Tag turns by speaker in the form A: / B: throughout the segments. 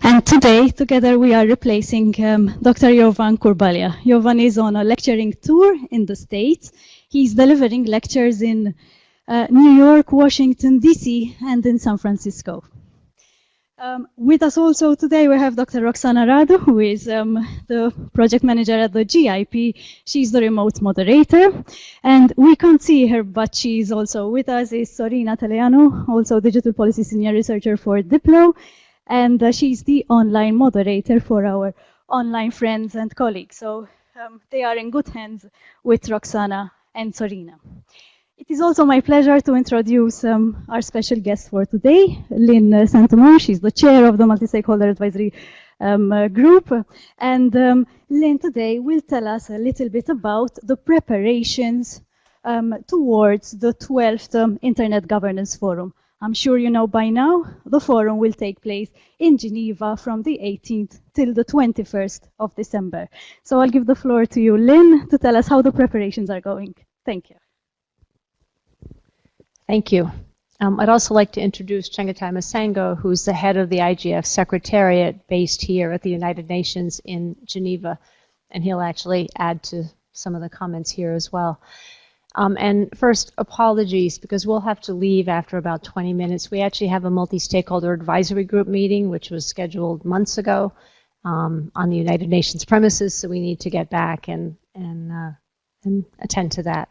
A: And today, together, we are replacing Dr. Jovan Kurbalia. Jovan is on a lecturing tour in the States. He's delivering lectures in New York, Washington, D.C., and in San Francisco. With us also today, we have Dr. Roxana Radu, who is the project manager at the GIP. She's the remote moderator. And we can't see her, but she's also with us, is Sorina Teleanu, also digital policy senior researcher for Diplo. And she's the online moderator for our online friends and colleagues. So they are in good hands with Roxana and Sorina. It is also my pleasure to introduce our special guest for today, Lynn Santamon. She's the chair of the Multi-Stakeholder Advisory Group. And Lynn today will tell us a little bit about the preparations towards the 12th Internet Governance Forum. I'm sure you know by now, the forum will take place in Geneva from the 18th till the 21st of December. So I'll give the floor to you, Lynn, to tell us how the preparations are going. Thank you.
B: Thank you. I'd also like to introduce Chengetai Masango, who's the head of the IGF Secretariat based here at the United Nations in Geneva, and he'll actually add to some of the comments here as well. And first, apologies, because we'll have to leave after about 20 minutes. We actually have a multi-stakeholder advisory group meeting, which was scheduled months ago on the United Nations premises, so we need to get back and attend to that.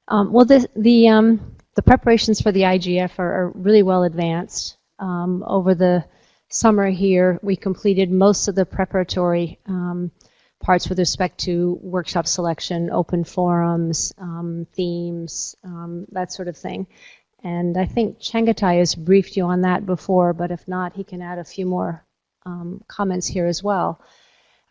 B: Well, the preparations for the IGF are really well advanced. Over the summer here, we completed most of the preparatory parts with respect to workshop selection, open forums, themes, that sort of thing. And I think Chengetai has briefed you on that before, but if not, he can add a few more comments here as well.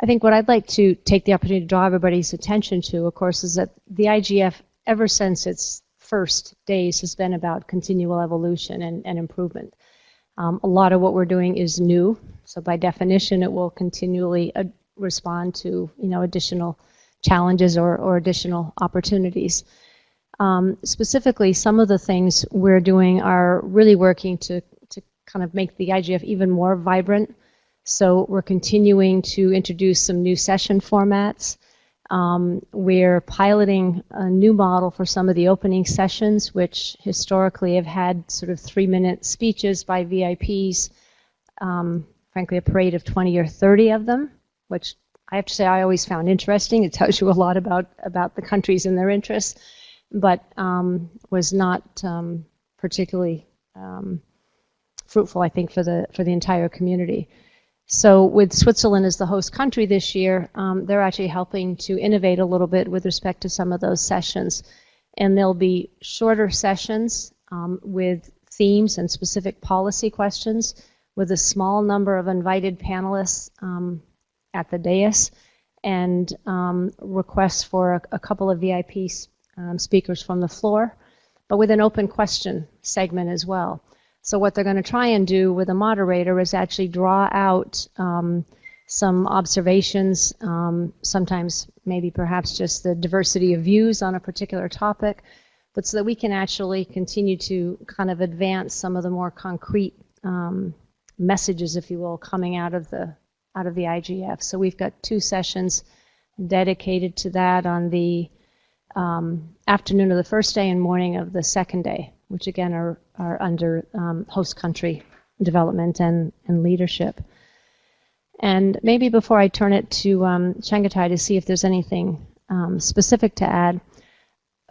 B: I think what I'd like to take the opportunity to draw everybody's attention to, of course, is that the IGF, ever since its first days, has been about continual evolution and improvement. A lot of what we're doing is new, so by definition it will continually respond to additional challenges or additional opportunities. Specifically, some of the things we're doing are really working to kind of make the IGF even more vibrant. So we're continuing to introduce some new session formats. We're piloting a new model for some of the opening sessions, which historically have had sort of 3-minute speeches by VIPs, frankly a parade of 20 or 30 of them, which I have to say I always found interesting. It tells you a lot about the countries and their interests, but was not particularly fruitful, I think, for the entire community. So with Switzerland as the host country this year, they're actually helping to innovate a little bit with respect to some of those sessions. And there'll be shorter sessions with themes and specific policy questions with a small number of invited panelists at the dais and requests for a couple of VIP speakers from the floor, but with an open question segment as well. So what they're going to try and do with a moderator is actually draw out some observations, sometimes maybe perhaps just the diversity of views on a particular topic, but so that we can actually continue to kind of advance some of the more concrete messages, if you will, coming out of the IGF. So we've got 2 sessions dedicated to that on the afternoon of the first day and morning of the second day, which again are under host country development and leadership. And maybe before I turn it to Chengetai to see if there's anything specific to add,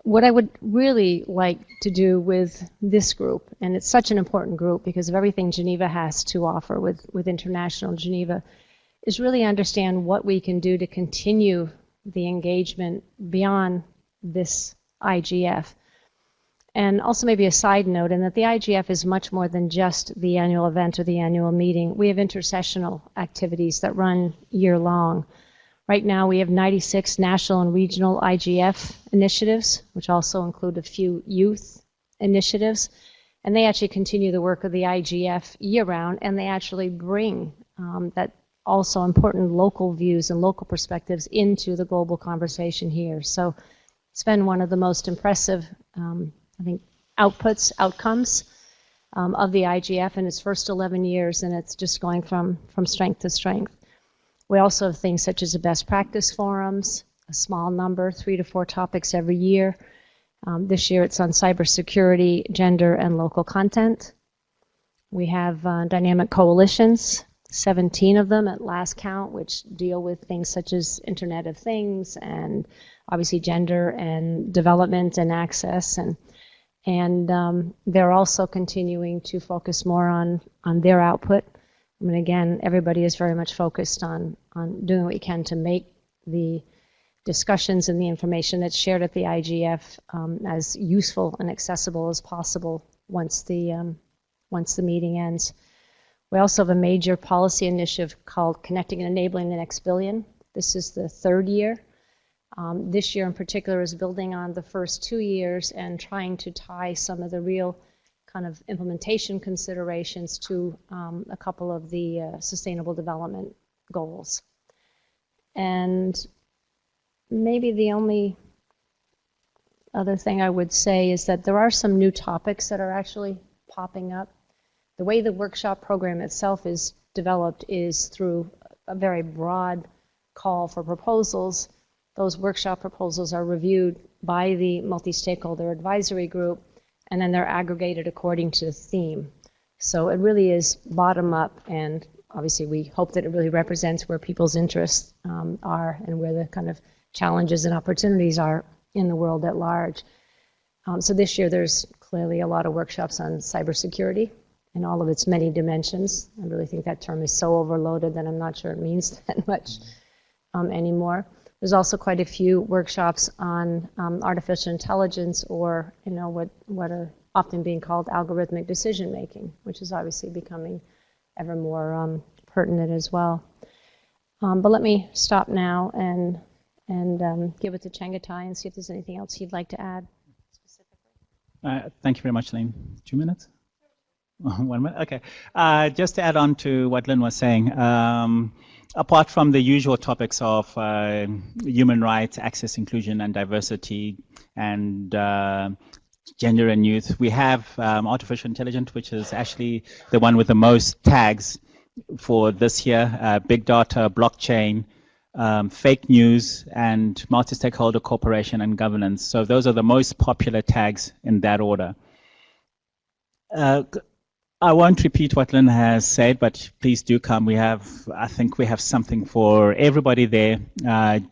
B: what I would really like to do with this group, and it's such an important group because of everything Geneva has to offer with International Geneva, is really understand what we can do to continue the engagement beyond this IGF. And also maybe a side note, in that the IGF is much more than just the annual event or the annual meeting. We have intersessional activities that run year long. Right now we have 96 national and regional IGF initiatives, which also include a few youth initiatives. And they actually continue the work of the IGF year round, and they actually bring that also important local views and local perspectives into the global conversation here. So it's been one of the most impressive I think outputs, outcomes of the IGF in its first 11 years, and it's just going from strength to strength. We also have things such as the best practice forums, a small number, 3 to 4 topics every year. This year it's on cybersecurity, gender, and local content. We have dynamic coalitions, 17 of them at last count, which deal with things such as Internet of Things and obviously gender and development and access. And they're also continuing to focus more on their output. I mean, again, everybody is very much focused on doing what you can to make the discussions and the information that's shared at the IGF as useful and accessible as possible once the meeting ends. We also have a major policy initiative called Connecting and Enabling the Next Billion. This is the 3rd year. This year in particular is building on the first 2 years and trying to tie some of the real kind of implementation considerations to a couple of the sustainable development goals. And maybe the only other thing I would say is that there are some new topics that are actually popping up. The way the workshop program itself is developed is through a very broad call for proposals. Those workshop proposals are reviewed by the multi-stakeholder advisory group, and then they're aggregated according to the theme. So it really is bottom up, and obviously we hope that it really represents where people's interests are and where the kind of challenges and opportunities are in the world at large. So this year there's clearly a lot of workshops on cybersecurity in all of its many dimensions. I really think that term is so overloaded that I'm not sure it means that much anymore. There's also quite a few workshops on artificial intelligence, or what are often being called algorithmic decision making, which is obviously becoming ever more pertinent as well. But let me stop now and give it to Chengetai and see if there's anything else he'd like to add specifically.
C: Thank you very much, Lynn. 2 minutes? 1 minute? Okay. Just to add on to what Lynn was saying, apart from the usual topics of human rights, access, inclusion, and diversity, and gender and youth, we have artificial intelligence, which is actually the one with the most tags for this year, big data, blockchain, fake news, and multi-stakeholder cooperation and governance. So those are the most popular tags in that order. I won't repeat what Lynn has said, but please do come. I think we have something for everybody there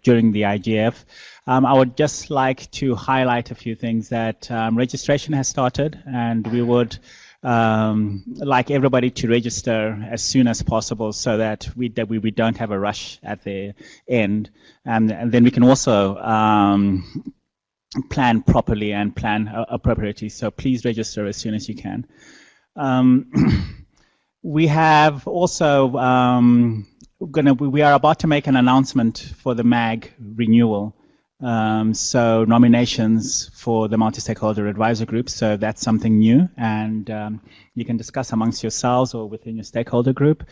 C: during the IGF. I would just like to highlight a few things that registration has started, and we would like everybody to register as soon as possible so that we don't have a rush at the end. And then we can also plan properly and plan appropriately. So please register as soon as you can. We have also we are about to make an announcement for the MAG renewal. So nominations for the multi-stakeholder advisor group. So that's something new, and you can discuss amongst yourselves or within your stakeholder group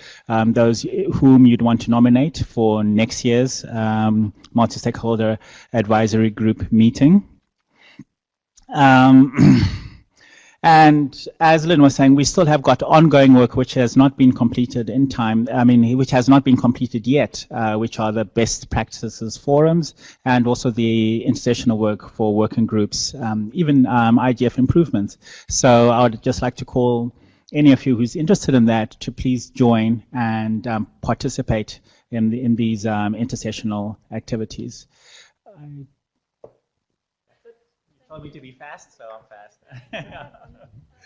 C: those whom you'd want to nominate for next year's multi-stakeholder advisory group meeting. And as Lynn was saying, we still have got ongoing work which has not been completed in time, which has not been completed yet, which are the best practices forums and also the intersessional work for working groups, even IGF improvements. So I would just like to call any of you who's interested in that to please join and participate in these intersessional activities. Told me to be fast, so I'm fast.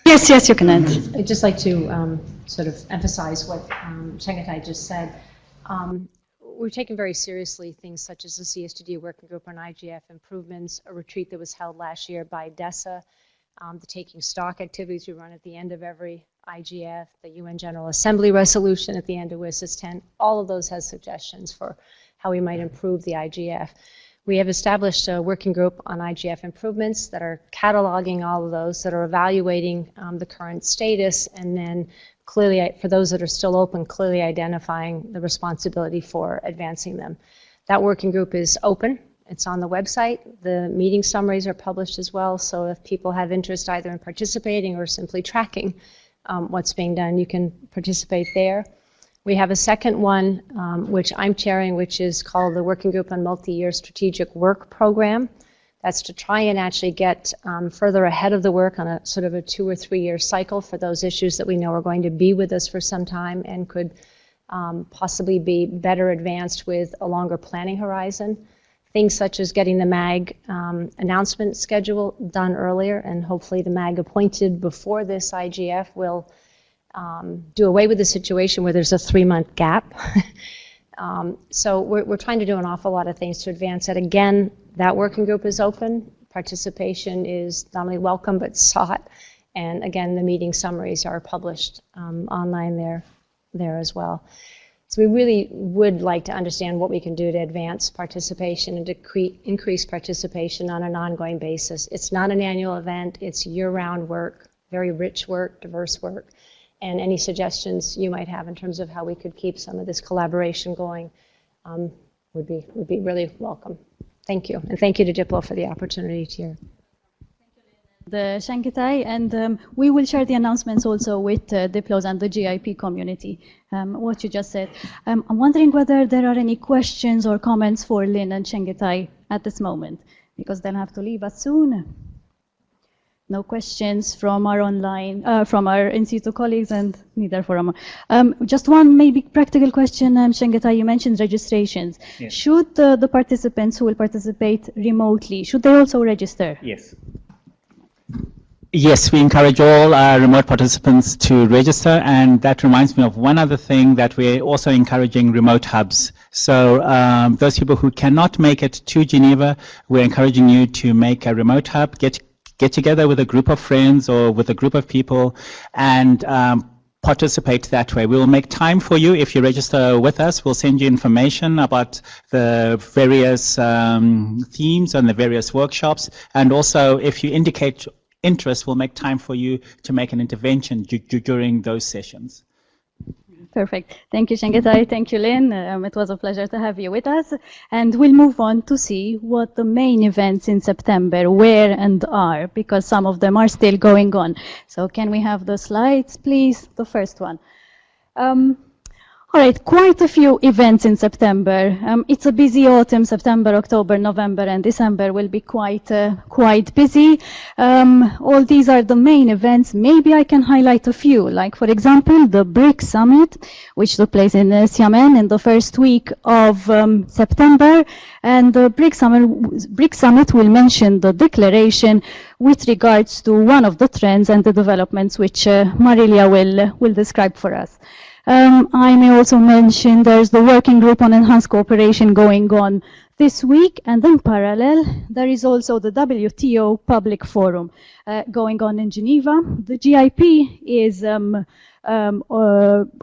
A: Yes, you can end.
B: I'd just like to sort of emphasize what Chengetai just said. We're taking very seriously things such as the CSTD working group on IGF improvements, a retreat that was held last year by DESA, the taking stock activities we run at the end of every IGF, the UN General Assembly resolution at the end of WSIS 10. All of those has suggestions for how we might improve the IGF. We have established a working group on IGF improvements that are cataloging all of those, that are evaluating the current status, and then clearly, for those that are still open, clearly identifying the responsibility for advancing them. That working group is open. It's on the website. The meeting summaries are published as well, so if people have interest either in participating or simply tracking what's being done. You can participate there. We have a second one, which I'm chairing, which is called the Working Group on Multi-Year Strategic Work Program. That's to try and actually get further ahead of the work on a sort of a 2 or 3 year cycle for those issues that we know are going to be with us for some time and could possibly be better advanced with a longer planning horizon. Things such as getting the MAG announcement schedule done earlier, and hopefully the MAG appointed before this IGF will do away with the situation where there's a 3-month gap. So we're trying to do an awful lot of things to advance it. Again, that working group is open. Participation is not only welcome but sought. And again, the meeting summaries are published online there as well. So we really would like to understand what we can do to advance participation and to increase participation on an ongoing basis. It's not an annual event. It's year-round work, very rich work, diverse work. And any suggestions you might have in terms of how we could keep some of this collaboration going would be really welcome. Thank you. And thank you to Diplo for the opportunity to hear.
A: The Shankitai, and we will share the announcements also with Diplos and the GIP community, what you just said. I'm wondering whether there are any questions or comments for Lynn and Shankitai at this moment, because they'll have to leave us soon. No questions from our online, from our in situ colleagues, and neither from just one maybe practical question, Shankitai, you mentioned registrations. Yes. Should the participants who will participate remotely, should they also register?
C: Yes. Yes, we encourage all our remote participants to register, and that reminds me of one other thing, that we're also encouraging remote hubs. So those people who cannot make it to Geneva, we're encouraging you to make a remote hub, get together with a group of friends or with a group of people and participate that way. We will make time for you if you register with us. We'll send you information about the various themes and the various workshops, and also if you indicate interest, we'll make time for you to make an intervention during those sessions.
A: Perfect. Thank you, Shankitai. Thank you, Lynn. It was a pleasure to have you with us. And we'll move on to see what the main events in September were and are, because some of them are still going on. So can we have the slides, please? The first one. All right, quite a few events in September. It's a busy autumn. September, October, November, and December will be quite busy. All these are the main events. Maybe I can highlight a few, like, for example, the BRICS Summit, which took place in Xiamen in the first week of September. And the BRICS Summit will mention the declaration with regards to one of the trends and the developments which Marilia will describe for us. I may also mention there's the working group on enhanced cooperation going on this week, and in parallel there is also the WTO public forum going on in Geneva. The GIP is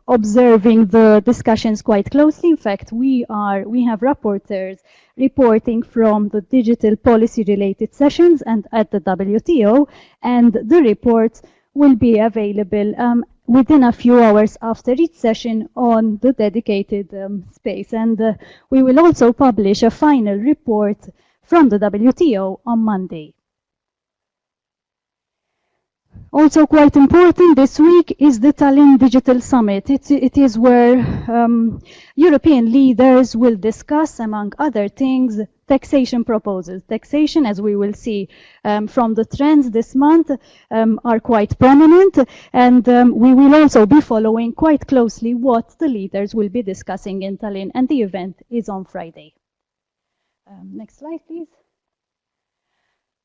A: observing the discussions quite closely. In fact, we have rapporteurs reporting from the digital policy related sessions and at the WTO, and the reports will be available within a few hours after each session on the dedicated space. And we will also publish a final report from the WTO on Monday. Also quite important this week is the Tallinn Digital Summit. It is where European leaders will discuss, among other things, taxation proposals. Taxation, as we will see from the trends this month, are quite prominent, and we will also be following quite closely what the leaders will be discussing in Tallinn, and the event is on Friday. Next slide, please.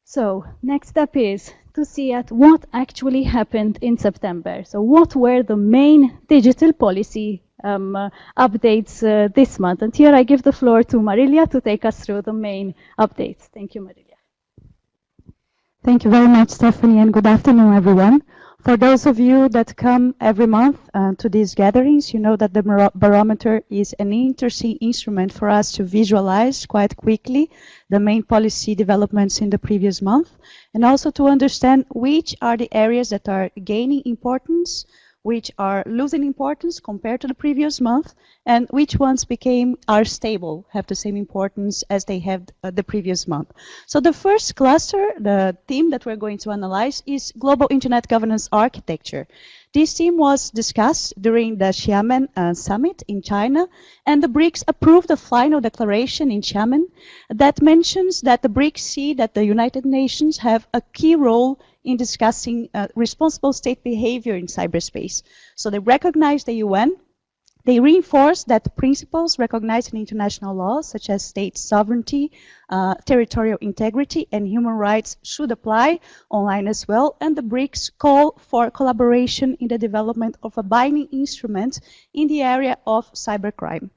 A: So, next step is to see at what actually happened in September. So, what were the main digital policy updates this month? And here I give the floor to Marilia to take us through the main updates. Thank you, Marilia.
D: Thank you very much, Stephanie, and good afternoon, everyone. For those of you that come every month to these gatherings, you know that the barometer is an interesting instrument for us to visualize quite quickly the main policy developments in the previous month, and also to understand which are the areas that are gaining importance, which are losing importance compared to the previous month, and which ones are stable, have the same importance as they had the previous month. So the first cluster, the theme that we're going to analyze, is global internet governance architecture. This theme was discussed during the Xiamen summit in China, and the BRICS approved a final declaration in Xiamen that mentions that the BRICS see that the United Nations have a key role in discussing responsible state behavior in cyberspace. So they recognize the UN. They reinforce that principles recognized in international law, such as state sovereignty, territorial integrity, and human rights should apply online as well. And the BRICS call for collaboration in the development of a binding instrument in the area of cybercrime.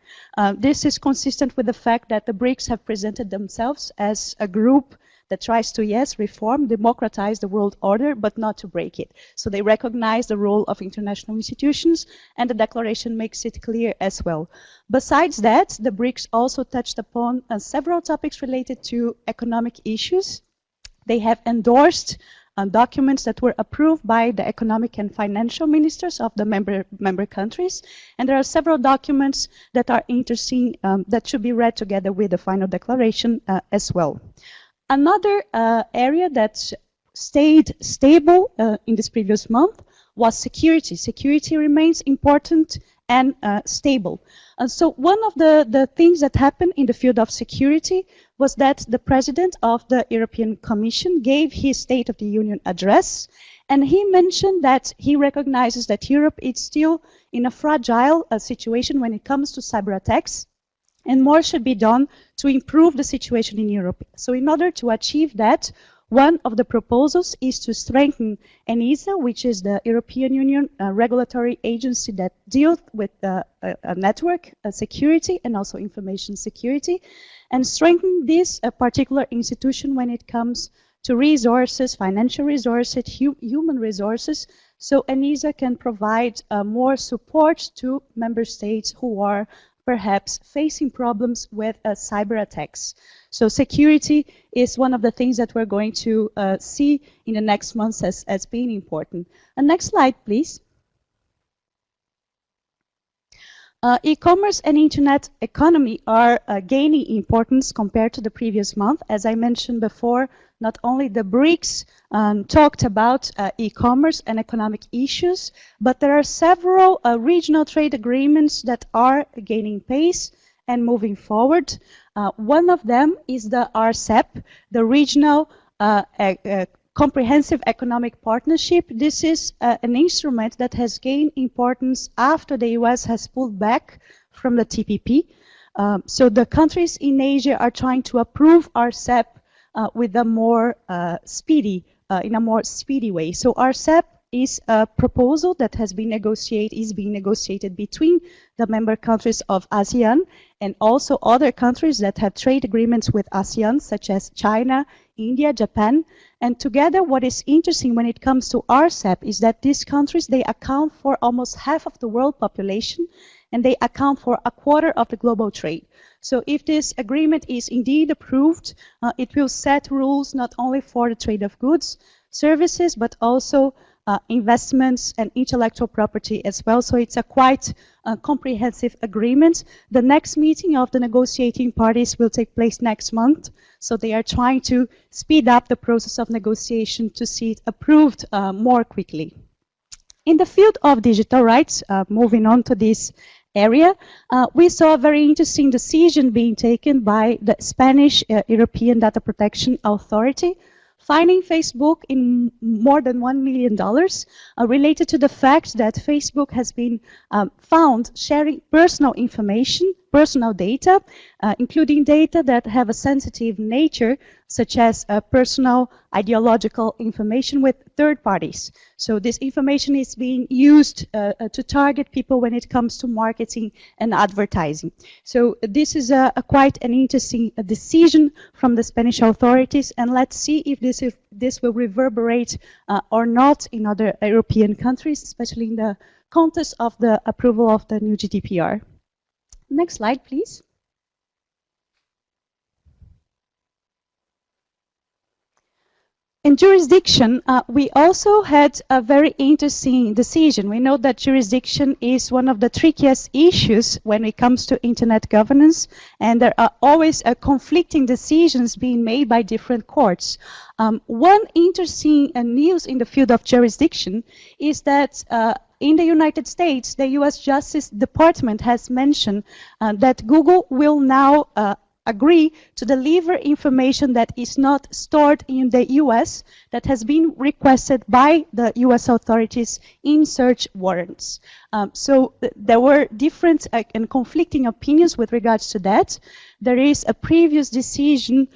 D: This is consistent with the fact that the BRICS have presented themselves as a group that tries to, yes, reform, democratize the world order, but not to break it. So they recognize the role of international institutions, and the declaration makes it clear as well. Besides that, the BRICS also touched upon several topics related to economic issues. They have endorsed documents that were approved by the economic and financial ministers of the member countries, and there are several documents that are interesting that should be read together with the final declaration as well. Another area that stayed stable in this previous month was security. Security remains important and stable. And so one of the things that happened in the field of security was that the president of the European Commission gave his State of the Union address, and he mentioned that he recognizes that Europe is still in a fragile situation when it comes to cyber attacks, and more should be done to improve the situation in Europe. So in order to achieve that, one of the proposals is to strengthen ENISA, which is the European Union regulatory agency that deals with network security and also information security, and strengthen this particular institution when it comes to resources, financial resources, human resources, so ENISA can provide more support to member states who are perhaps facing problems with cyber attacks. So security is one of the things that we're going to see in the next months as being important. Next slide, please. E-commerce and internet economy are gaining importance compared to the previous month. As I mentioned before, not only the BRICS talked about e-commerce and economic issues, but there are several regional trade agreements that are gaining pace and moving forward. One of them is the RCEP, the Regional Comprehensive Economic Partnership. This is an instrument that has gained importance after the US has pulled back from the TPP. So the countries in Asia are trying to approve RCEP with a more speedy, in a more speedy way. So RCEP is a proposal that has been being negotiated between the member countries of ASEAN and also other countries that have trade agreements with ASEAN, such as China, India, Japan. And together, what is interesting when it comes to RCEP is that these countries, they account for almost half of the world population, and they account for a quarter of the global trade. So if this agreement is indeed approved, it will set rules not only for the trade of goods, services, but also investments and intellectual property as well. So it's a quite comprehensive agreement. The next meeting of the negotiating parties will take place next month. So they are trying to speed up the process of negotiation to see it approved more quickly. In the field of digital rights, moving on to this area, we saw a very interesting decision being taken by the Spanish European Data Protection Authority, fining Facebook in more than $1 million related to the fact that Facebook has been found sharing personal information, personal data, including data that have a sensitive nature, such as personal ideological information with third parties. So this information is being used to target people when it comes to marketing and advertising. So this is quite an interesting decision from the Spanish authorities, and let's see if this will reverberate or not in other European countries, especially in the context of the approval of the new GDPR. Next slide, please. In jurisdiction, we also had a very interesting decision. We know that jurisdiction is one of the trickiest issues when it comes to internet governance, and there are always conflicting decisions being made by different courts. One interesting news in the field of jurisdiction is that in the United States, the U.S. Justice Department has mentioned that Google will now agree to deliver information that is not stored in the U.S. that has been requested by the U.S. authorities in search warrants. So there were different and conflicting opinions with regards to that. There is a previous decision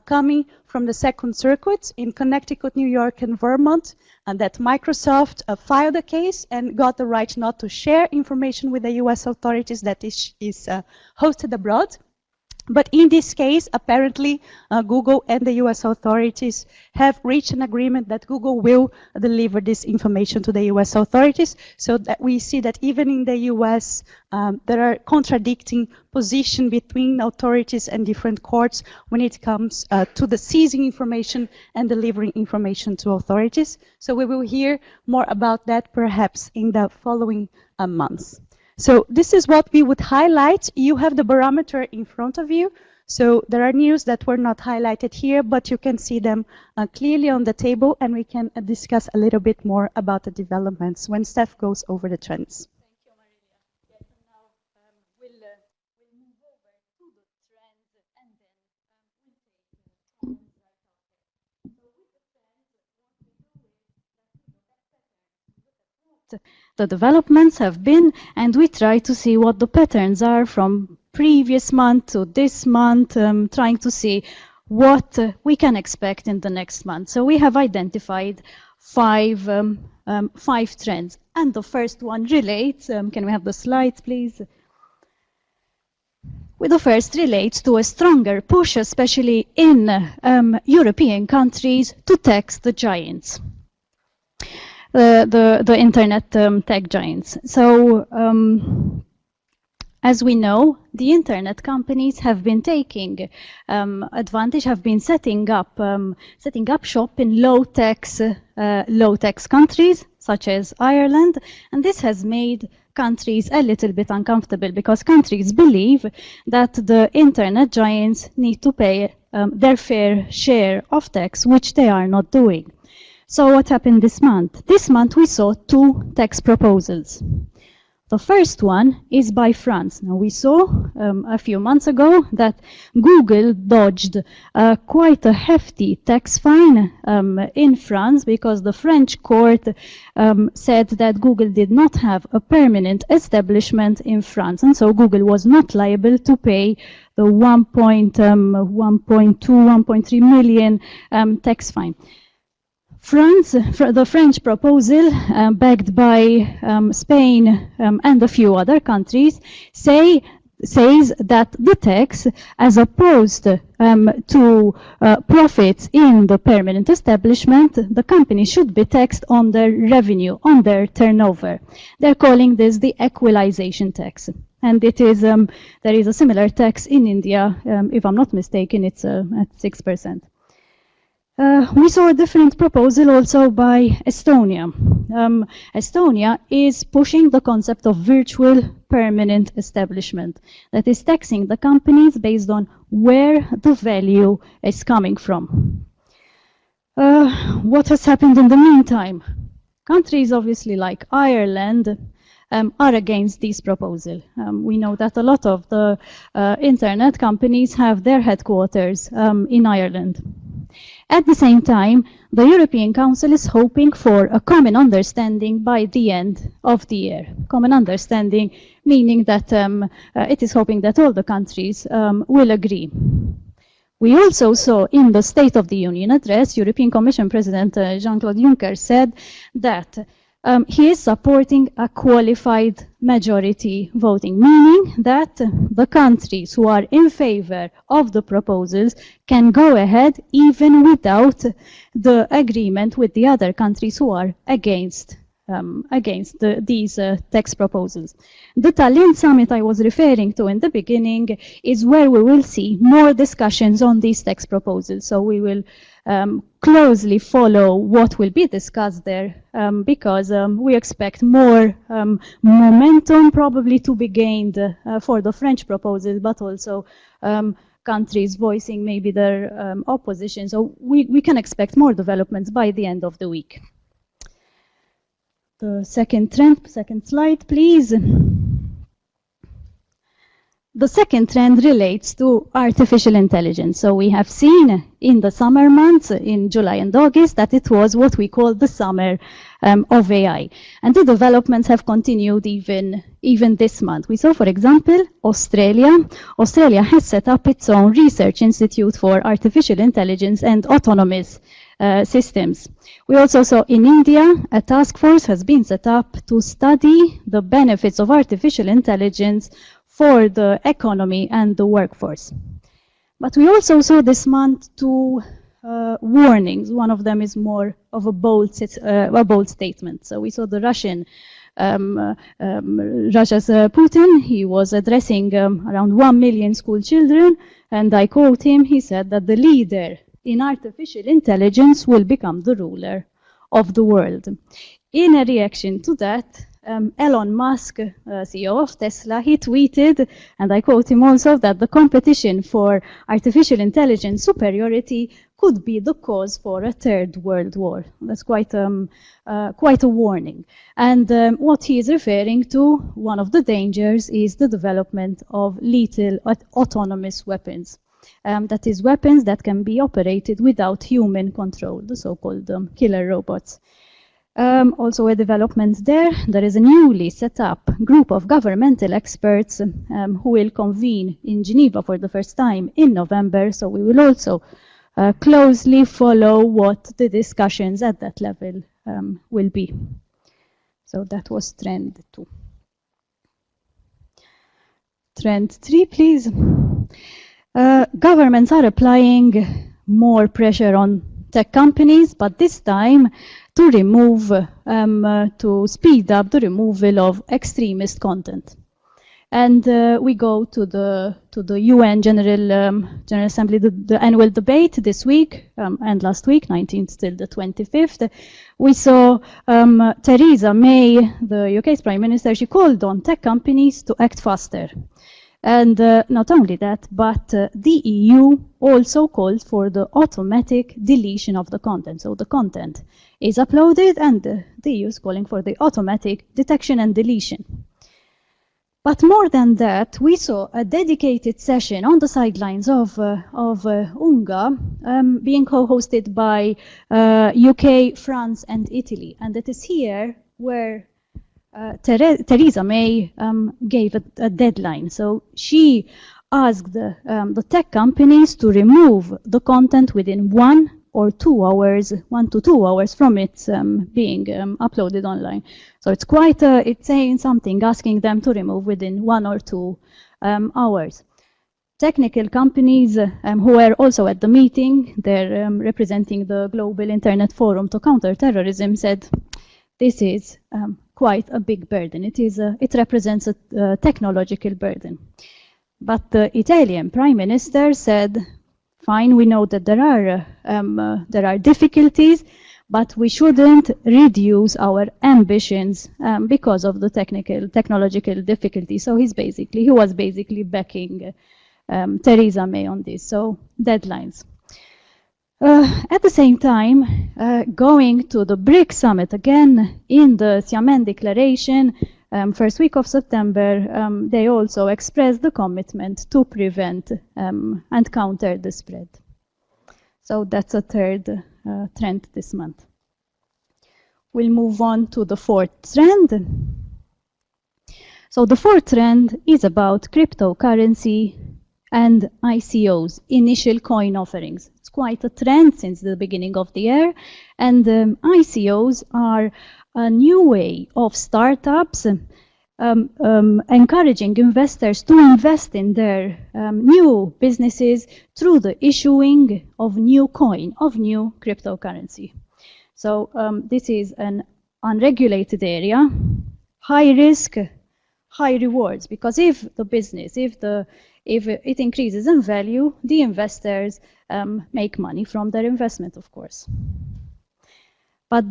D: coming from the Second Circuit in Connecticut, New York, and Vermont, and that Microsoft filed a case and got the right not to share information with the U.S. authorities that is hosted abroad. But in this case, apparently, Google and the U.S. authorities have reached an agreement that Google will deliver this information to the U.S. authorities, so that we see that even in the U.S., there are contradicting positions between authorities and different courts when it comes to the seizing information and delivering information to authorities. So we will hear more about that perhaps in the following months. So this is what we would highlight. You have the barometer in front of you. So there are news that were not highlighted here, but you can see them clearly on the table, and we can discuss a little bit more about the developments when Steph goes over the trends.
A: Thank you, Marilia. Yes, and now we'll move over to the trends, and then we'll take trends right after. So with the trends, what we do is that we look at patterns, we look at what the developments have been, and we try to see what the patterns are from previous month to this month, trying to see what we can expect in the next month. So we have identified five trends, and the first one relates, can we have the slides please? Well, the first relates to a stronger push, especially in European countries, to tax the giants. The internet tech giants. So, as we know, the internet companies have been taking advantage, have been setting up shop in low tax countries such as Ireland, and this has made countries a little bit uncomfortable because countries believe that the internet giants need to pay their fair share of tax, which they are not doing. So what happened this month? This month we saw two tax proposals. The first one is by France. Now we saw a few months ago that Google dodged quite a hefty tax fine in France because the French court said that Google did not have a permanent establishment in France, and so Google was not liable to pay the 1.3 million tax fine. The French proposal, backed by Spain and a few other countries, says that the tax, as opposed to profits in the permanent establishment, the company should be taxed on their revenue, on their turnover. They're calling this the equalization tax. And it is, there is a similar tax in India, if I'm not mistaken, it's at 6%. We saw a different proposal also by Estonia. Estonia is pushing the concept of virtual permanent establishment, that is taxing the companies based on where the value is coming from. What has happened in the meantime? Countries obviously like Ireland are against this proposal. We know that a lot of the internet companies have their headquarters in Ireland. At the same time, the European Council is hoping for a common understanding by the end of the year. Common understanding meaning that it is hoping that all the countries will agree. We also saw in the State of the Union address, European Commission President Jean-Claude Juncker said that he is supporting a qualified majority voting, meaning that the countries who are in favor of the proposals can go ahead even without the agreement with the other countries who are against these tax proposals. The Tallinn summit I was referring to in the beginning is where we will see more discussions on these tax proposals. So we will closely follow what will be discussed there because we expect more momentum probably to be gained for the French proposal, but also countries voicing maybe their opposition. So we can expect more developments by the end of the week. The second trend, second slide, please. The second trend relates to artificial intelligence. So we have seen in the summer months, in July and August, that it was what we call the summer of AI. And the developments have continued even this month. We saw, for example, Australia. Australia has set up its own research institute for artificial intelligence and autonomous systems. We also saw in India, a task force has been set up to study the benefits of artificial intelligence for the economy and the workforce. But we also saw this month two warnings. One of them is more of a bold statement. So we saw the Russia's Putin. He was addressing around 1 million school children, and I quote him, he said that the leader in artificial intelligence will become the ruler of the world. In a reaction to that, Elon Musk, CEO of Tesla, he tweeted, and I quote him also, that the competition for artificial intelligence superiority could be the cause for a third world war. That's quite a warning. And what he is referring to, one of the dangers, is the development of lethal autonomous weapons. That is, weapons that can be operated without human control, the so-called killer robots. Also a development there is a newly set up group of governmental experts who will convene in Geneva for the first time in November, so we will also closely follow what the discussions at that level will be. So that was trend 2. Trend 3, please. Governments are applying more pressure on tech companies, but this time to remove, to speed up the removal of extremist content. And we go to the UN General Assembly, the annual debate this week and last week, 19th till the 25th. We saw Theresa May, the UK's Prime Minister, she called on tech companies to act faster. And not only that, but the EU also called for the automatic deletion of the content. So the content is uploaded and the EU is calling for the automatic detection and deletion. But more than that, we saw a dedicated session on the sidelines of UNGA being co-hosted by UK, France and Italy. And it is here where Theresa May gave a deadline. So she asked the tech companies to remove the content within 1 or 2 hours, 1 to 2 hours from its being uploaded online. So it's quite, it's saying something, asking them to remove within 1 or 2 hours. Technical companies who are also at the meeting, they're representing the Global Internet Forum to Counter Terrorism, said this is quite a big burden. It represents a technological burden. But the Italian Prime Minister said, fine, we know that there are difficulties, but we shouldn't reduce our ambitions because of the technological difficulties. So he was basically backing Theresa May on this. So deadlines. At the same time, going to the BRICS summit again in the Xiamen Declaration, first week of September, they also expressed the commitment to prevent and counter the spread. So that's a third trend this month. We'll move on to the fourth trend. So the fourth trend is about cryptocurrency and ICOs, initial coin offerings. It's quite a trend since the beginning of the year, and ICOs are a new way of startups encouraging investors to invest in their new businesses through the issuing of new coin, of new cryptocurrency. So this is an unregulated area, high risk, high rewards, because if the business, if it increases in value, the investors make money from their investment, of course. But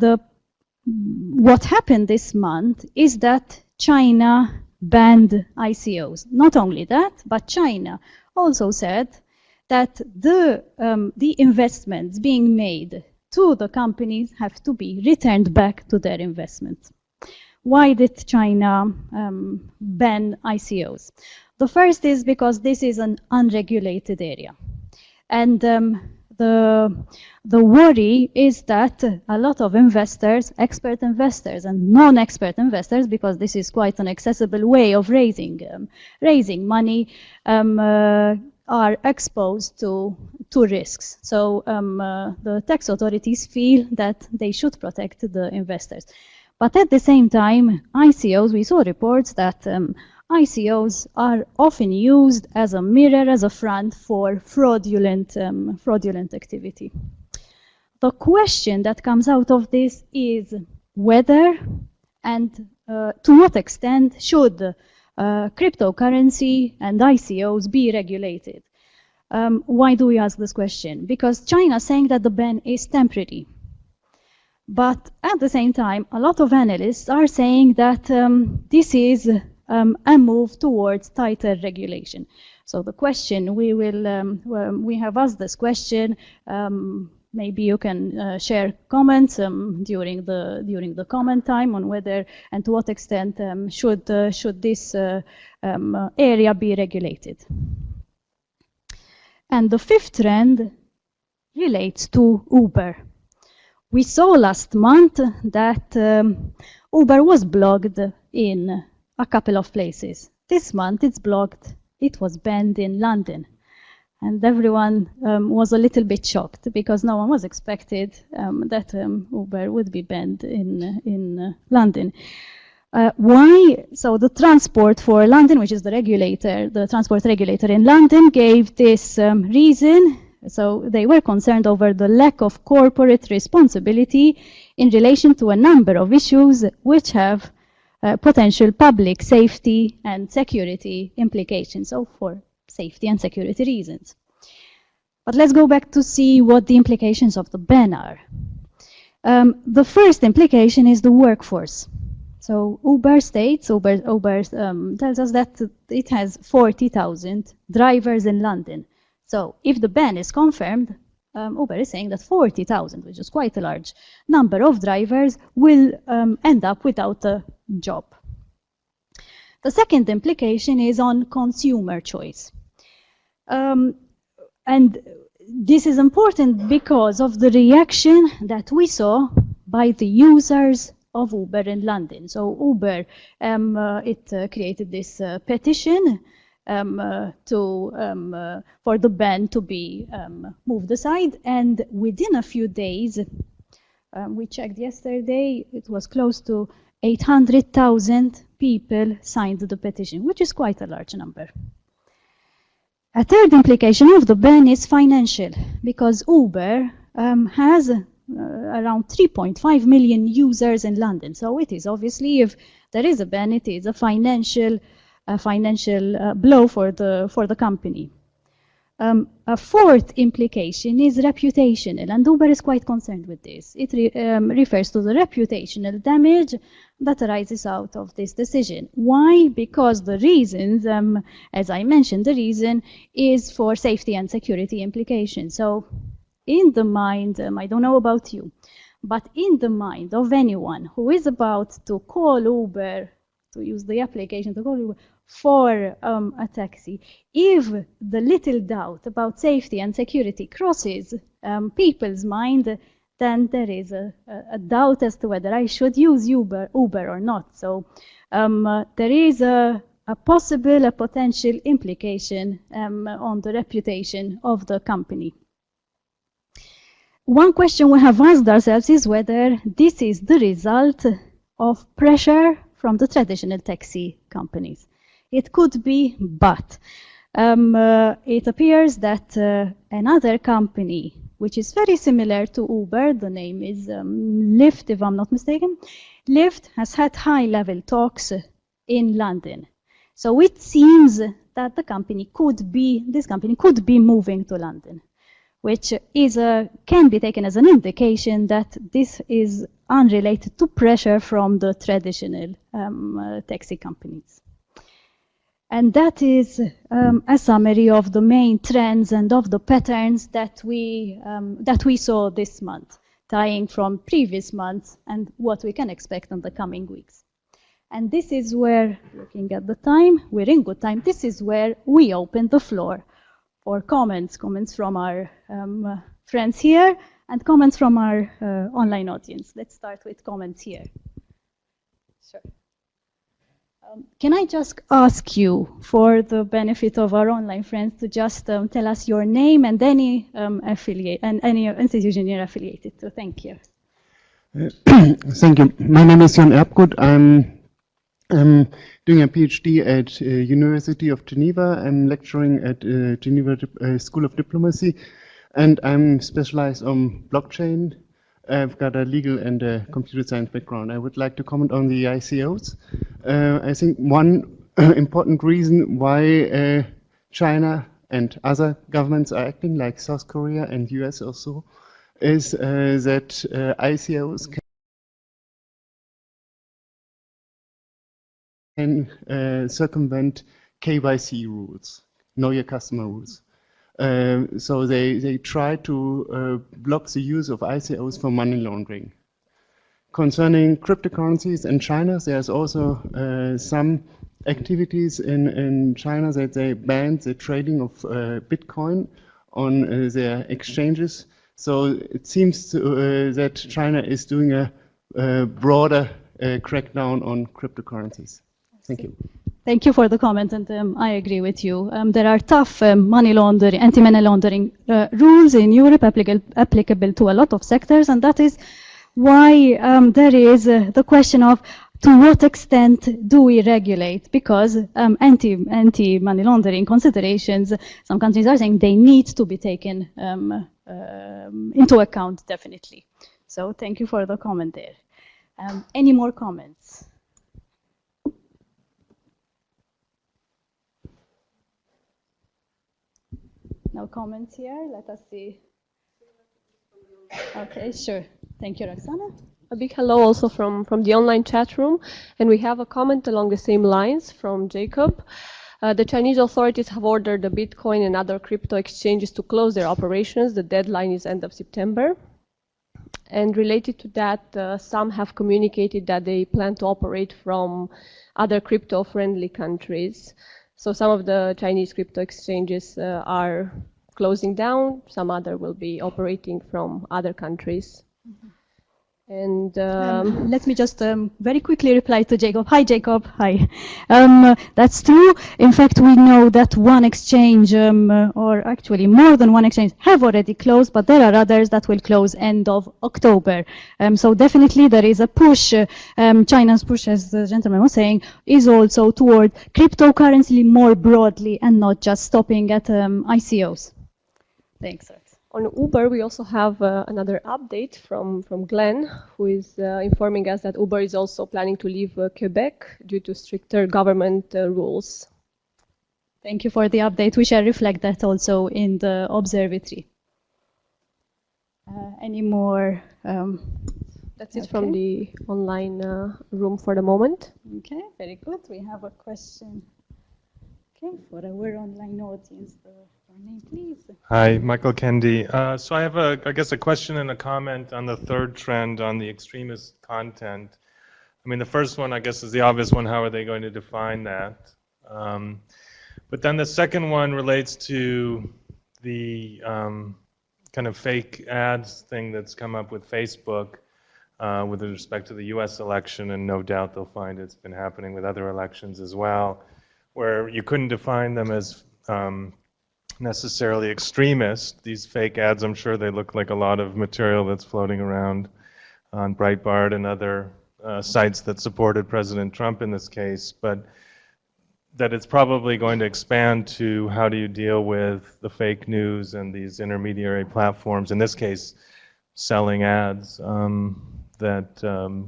A: what happened this month is that China banned ICOs. Not only that, but China also said that the investments being made to the companies have to be returned back to their investment. why did China ban ICOs? The first is because this is an unregulated area. And the worry is that a lot of investors, expert investors and non-expert investors, because this is quite an accessible way of raising money, are exposed to risks. So the tax authorities feel that they should protect the investors. But at the same time, ICOs, we saw reports that ICOs are often used as a mirror, as a front for fraudulent activity. The question that comes out of this is whether and to what extent should cryptocurrency and ICOs be regulated. Why do we ask this question? Because China is saying that the ban is temporary. But at the same time, a lot of analysts are saying that this is a move towards tighter regulation. So the question we have asked this question. Maybe you can share comments during the comment time on whether and to what extent should this area be regulated. And the fifth trend relates to Uber. We saw last month that Uber was blocked in a couple of places. This month it's blocked. It was banned in London. And everyone was a little bit shocked because no one was expected that Uber would be banned in London. Why? So the Transport for London, which is the transport regulator in London, gave this reason. So they were concerned over the lack of corporate responsibility in relation to a number of issues which have potential public safety and security implications. So for safety and security reasons. But let's go back to see what the implications of the ban are. The first implication is the workforce. So Uber states, Uber tells us that it has 40,000 drivers in London. So if the ban is confirmed, Uber is saying that 40,000, which is quite a large number of drivers, will end up without a job. The second implication is on consumer choice. And this is important because of the reaction that we saw by the users of Uber in London. So Uber, it created this petition for the ban to be moved aside, and within a few days, we checked yesterday, it was close to 800,000 people signed the petition, which is quite a large number. A third implication of the ban is financial, because Uber has around 3.5 million users in London. So it is obviously, if there is a ban, it is a financial blow for the company. A fourth implication is reputational, and Uber is quite concerned with this. It refers to the reputational damage that arises out of this decision. Why? Because the reasons, as I mentioned, the reason is for safety and security implications. So in the mind, I don't know about you, but in the mind of anyone who is about to call Uber, to use the application to call Uber for a taxi, if the little doubt about safety and security crosses people's mind, then there is a doubt as to whether I should use Uber or not. So there is a potential implication on the reputation of the company. One question we have asked ourselves is whether this is the result of pressure from the traditional taxi companies. It could be, but it appears that another company, which is very similar to Uber, the name is Lyft, if I'm not mistaken, Lyft has had high-level talks in London. So it seems that this company could be moving to London, which is can be taken as an indication that this is unrelated to pressure from the traditional taxi companies. And that is a summary of the main trends and of the patterns that we saw this month, tying from previous months and what we can expect in the coming weeks. And this is where, looking at the time, we're in good time, this is where we open the floor for comments from our friends here and comments from our online audience. Let's start with comments here. Sure. Can I just ask you, for the benefit of our online friends, to just tell us your name and any affiliate and any institution you're affiliated to? Thank you.
E: Thank you. My name is Jan Erbgut. I'm doing a PhD at University of Geneva. I'm lecturing at Geneva School of Diplomacy, and I'm specialized on blockchain. I've got a legal and a computer science background. I would like to comment on the ICOs. I think one important reason why China and other governments are acting, like South Korea and US also, is that ICOs can circumvent KYC rules, know your customer rules. So they try to block the use of ICOs for money laundering. Concerning cryptocurrencies in China, there's also some activities in China that they banned the trading of Bitcoin on their exchanges. So it seems that China is doing a broader crackdown on cryptocurrencies. Thank you.
A: Thank you for the comment, and I agree with you. There are tough money laundering, anti-money laundering rules in Europe applicable to a lot of sectors, and that is why there is the question of to what extent do we regulate? Because anti-money laundering considerations, some countries are saying they need to be taken into account, definitely. So thank you for the comment there. Any more comments? No comments here. Let us see. Okay, sure. Thank you, Roxana.
F: A big hello also from the online chat room. And we have a comment along the same lines from Jacob. The Chinese authorities have ordered the Bitcoin and other crypto exchanges to close their operations. The deadline is end of September. And related to that, some have communicated that they plan to operate from other crypto-friendly countries. So some of the Chinese crypto exchanges are closing down, some other will be operating from other countries. Mm-hmm. And
A: let me just very quickly reply to Jacob. Hi, Jacob. Hi. That's true. In fact, we know that one exchange, or actually more than one exchange, have already closed, but there are others that will close end of October. So definitely there is a push. China's push, as the gentleman was saying, is also toward cryptocurrency more broadly and not just stopping at ICOs. Thanks, sir.
F: On Uber, we also have another update from Glenn, who is informing us that Uber is also planning to leave Quebec due to stricter government rules.
A: Thank you for the update. We shall reflect that also in the observatory. Any more?
F: That's it from the online room for the moment.
A: Okay, very good. We have a question. Okay, for our online audience. Name, please.
G: Hi, Michael Kendi. So I have, I guess, a question and a comment on the third trend on the extremist content. I mean, the first one, I guess, is the obvious one. How are they going to define that? But then the second one relates to the kind of fake ads thing that's come up with Facebook with respect to the US election, and no doubt they'll find it's been happening with other elections as well, where you couldn't define them as necessarily extremist. These fake ads, I'm sure they look like a lot of material that's floating around on Breitbart and other sites that supported President Trump in this case, but that it's probably going to expand to how do you deal with the fake news and these intermediary platforms, in this case selling ads that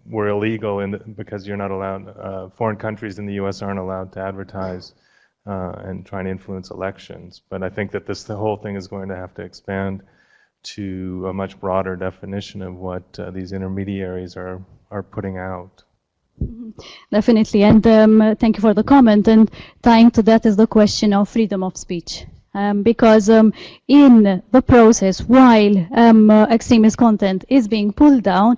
G: were illegal because you're not allowed, foreign countries in the US aren't allowed to advertise and trying to influence elections. But I think that the whole thing is going to have to expand to a much broader definition of what these intermediaries are putting out.
A: Definitely, and thank you for the comment. And tying to that is the question of freedom of speech. Because in the process, while extremist content is being pulled down,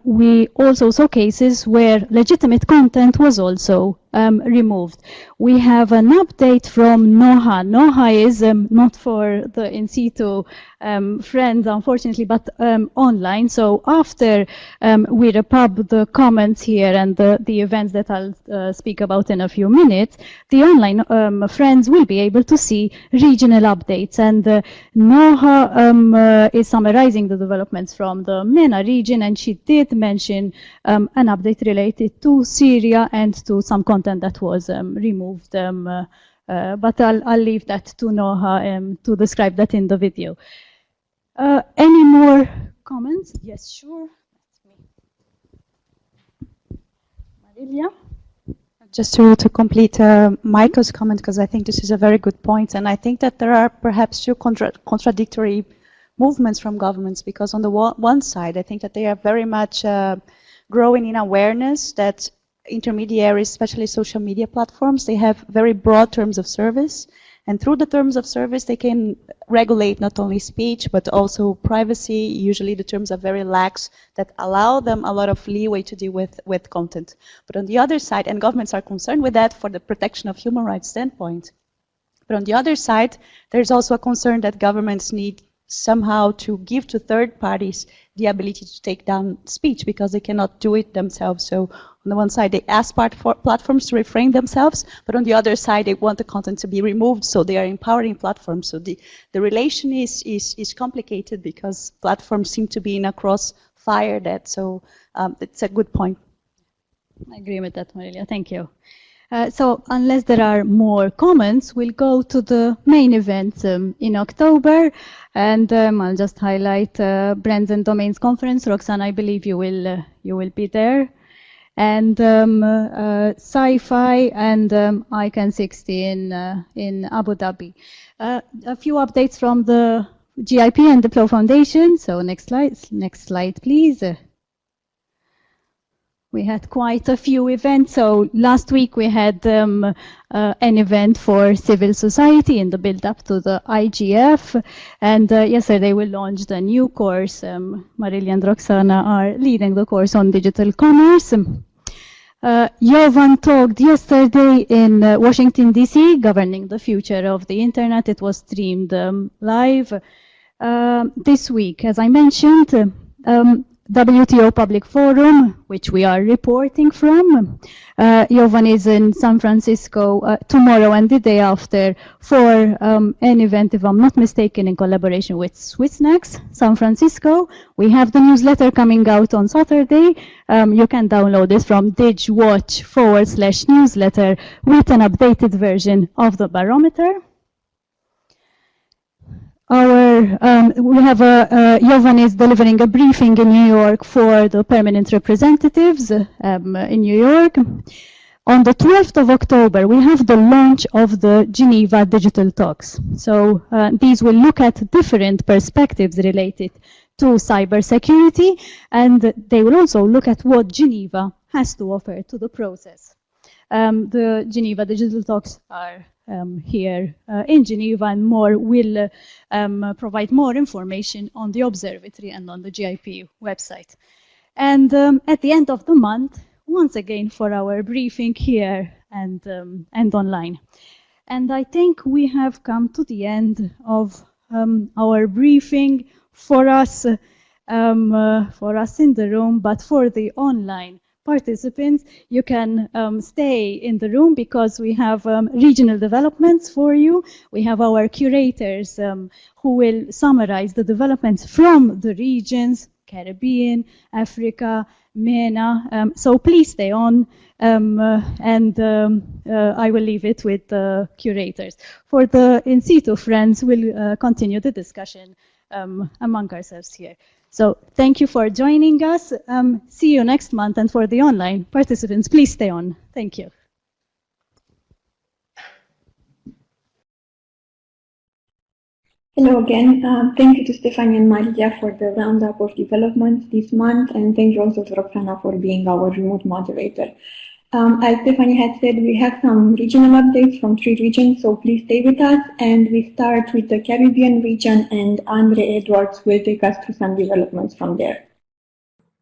A: we also saw cases where legitimate content was also removed. We have an update from NOHA. NOHA is not for the in situ friends, unfortunately, but online. So after we wrap up the comments here and the events that I'll speak about in a few minutes, the online friends will be able to see regional updates. And NOHA is summarizing the developments from the MENA region, and she did mention an update related to Syria and to some content that was removed, but I'll leave that to NOHA to describe that in the video. Any more comments? Yes, sure. Marilia?
D: Just to complete Michael's comment, because I think this is a very good point, and I think that there are perhaps two contradictory movements from governments, because on the one side, I think that they are very much growing in awareness that intermediaries, especially social media platforms, they have very broad terms of service, and through the terms of service they can regulate not only speech but also privacy. Usually the terms are very lax that allow them a lot of leeway to deal with content. But on the other side, and governments are concerned with that for the protection of human rights standpoint, but on the other side there's also a concern that governments need somehow to give to third parties the ability to take down speech because they cannot do it themselves. So on the one side, they ask platforms to refrain themselves, but on the other side, they want the content to be removed, so they are empowering platforms. So the relation is complicated because platforms seem to be in a crossfire that, so it's a good point.
A: I agree with that, Marilia. Thank you. So unless there are more comments, we'll go to the main event in October. And I'll just highlight Brands and Domains Conference. Roxanne, I believe you will be there. And Sci-Fi and ICANN 60 in Abu Dhabi. A few updates from the GIP and DiploFoundation. So next slide, please. We had quite a few events. So last week we had an event for civil society in the build-up to the IGF. And yesterday we launched a new course. Marilia and Roxana are leading the course on digital commerce. Jovan talked yesterday in Washington, D.C., governing the future of the internet. It was streamed live. This week, as I mentioned, WTO Public Forum, which we are reporting from. Jovan is in San Francisco tomorrow and the day after for an event, if I'm not mistaken, in collaboration with Swissnex, San Francisco. We have the newsletter coming out on Saturday. You can download it from digwatch/newsletter with an updated version of the barometer. Jovan is delivering a briefing in New York for the permanent representatives in New York. On the 12th of October, we have the launch of the Geneva Digital Talks. So these will look at different perspectives related to cybersecurity, and they will also look at what Geneva has to offer to the process. The Geneva Digital Talks are here in Geneva, and more will provide more information on the observatory and on the GIP website. And at the end of the month, once again for our briefing here and online. And I think we have come to the end of our briefing for us in the room, but for the online participants, you can stay in the room because we have regional developments for you. We have our curators who will summarize the developments from the regions, Caribbean, Africa, MENA. So please stay on, and I will leave it with the curators. For the in situ friends, we'll continue the discussion among ourselves here. So thank you for joining us. See you next month. And for the online participants, please stay on. Thank you.
H: Hello again. Thank you to Stefani and Maria for the roundup of developments this month, and thank you also to Roxana for being our remote moderator. As Stefani had said, we have some regional updates from 3 regions, so please stay with us. And we start with the Caribbean region, and Andre Edwards will take us through some developments from there.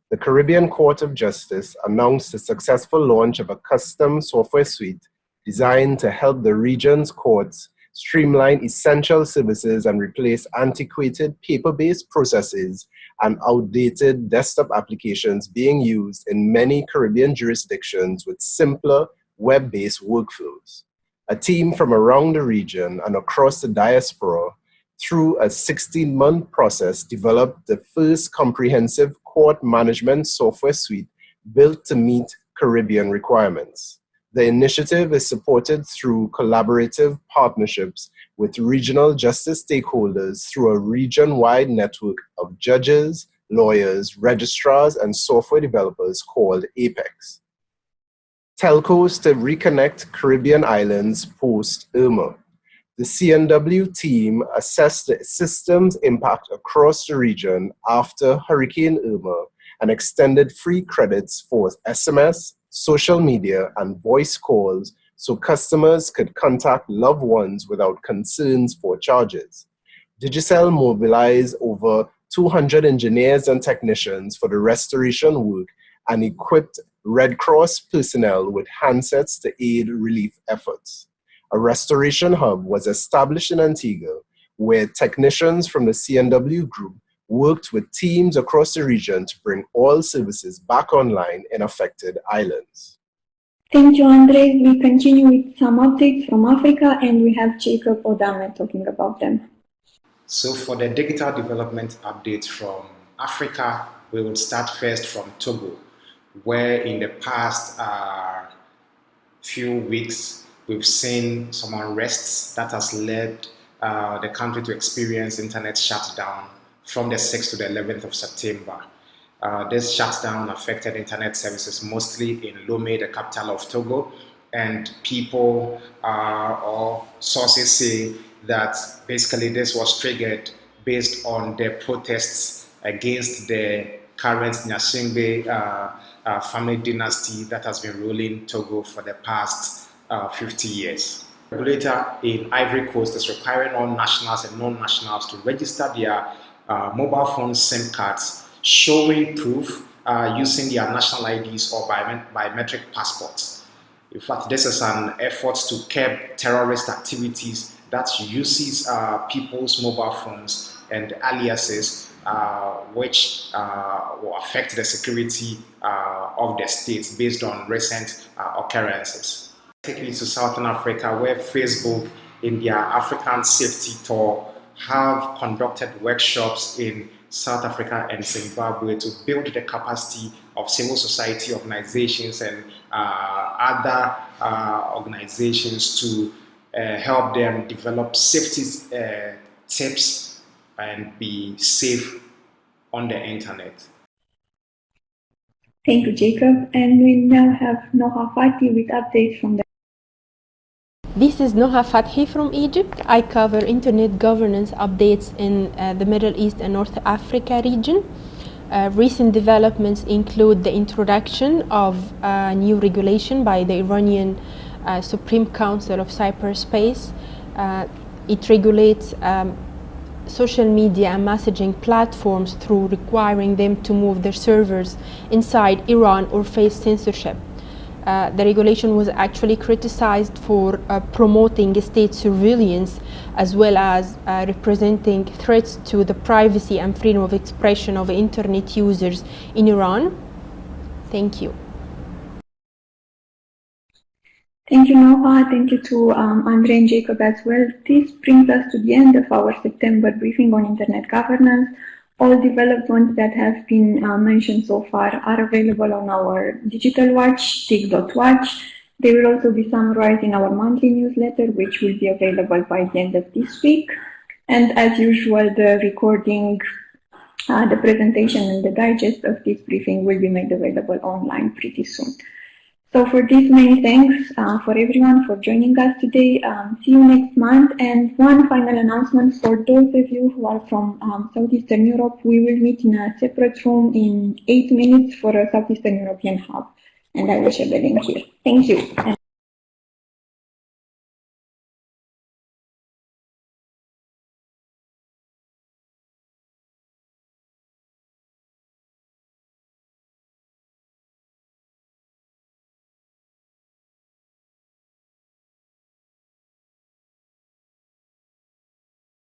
I: the Caribbean Court of Justice announced the successful launch of a custom software suite designed to help the region's courts streamline essential services and replace antiquated paper-based processes and outdated desktop applications being used in many Caribbean jurisdictions with simpler web-based workflows. A team from around the region and across the diaspora, through a 16-month process, developed the first comprehensive court management software suite built to meet Caribbean requirements. The initiative is supported through collaborative partnerships with regional justice stakeholders through a region-wide network of judges, lawyers, registrars, and software developers called APEX. Telcos to reconnect Caribbean islands post-Irma. The CNW team assessed the system's impact across the region after Hurricane Irma and extended free credits for SMS, social media, and voice calls so customers could contact loved ones without concerns for charges. Digicel mobilized over 200 engineers and technicians for the restoration work and equipped Red Cross personnel with handsets to aid relief efforts. A restoration hub was established in Antigua, where technicians from the CNW group worked with teams across the region to bring all services back online in affected islands.
H: Thank you, Andre. We continue with some updates from Africa, and we have Jacob Odame talking about them.
J: So for the digital development updates from Africa, we will start first from Togo, where in the past few weeks, we've seen some unrest that has led the country to experience internet shutdown from the 6th to the 11th of September. This shutdown affected internet services mostly in Lomé, the capital of Togo, and people or sources say that basically this was triggered based on the protests against the current Nyasingbe family dynasty that has been ruling Togo for the past 50 years. The regulator in Ivory Coast is requiring all nationals and non-nationals to register their mobile phone SIM cards showing proof using their national IDs or biometric passports. In fact, this is an effort to curb terrorist activities that uses people's mobile phones and aliases which will affect the security of the states based on recent occurrences. Take me to Southern Africa, where Facebook in their African Safety Tour have conducted workshops in South Africa and Zimbabwe to build the capacity of civil society organizations and other organizations to help them develop safety tips and be safe on the internet.
H: Thank you, Jacob. And we now have Noha Fati with updates from the...
K: This is Noha Fathi from Egypt. I cover internet governance updates in the Middle East and North Africa region. Recent developments include the introduction of a new regulation by the Iranian Supreme Council of Cyberspace. It regulates social media and messaging platforms through requiring them to move their servers inside Iran or face censorship. The regulation was actually criticized for promoting state surveillance as well as representing threats to the privacy and freedom of expression of internet users in Iran. Thank you.
H: Thank you, Noha. Thank you to Andre and Jacob as well. This brings us to the end of our September briefing on internet governance. All developments that have been mentioned so far are available on our digital watch, TIC.watch. They will also be summarized in our monthly newsletter, which will be available by the end of this week. And as usual, the recording, the presentation and the digest of this briefing will be made available online pretty soon. So for this, many thanks for everyone for joining us today. See you next month. And one final announcement for those of you who are from Southeastern Europe, we will meet in a separate room in 8 minutes for a Southeastern European hub. And I will share the link here. Thank you.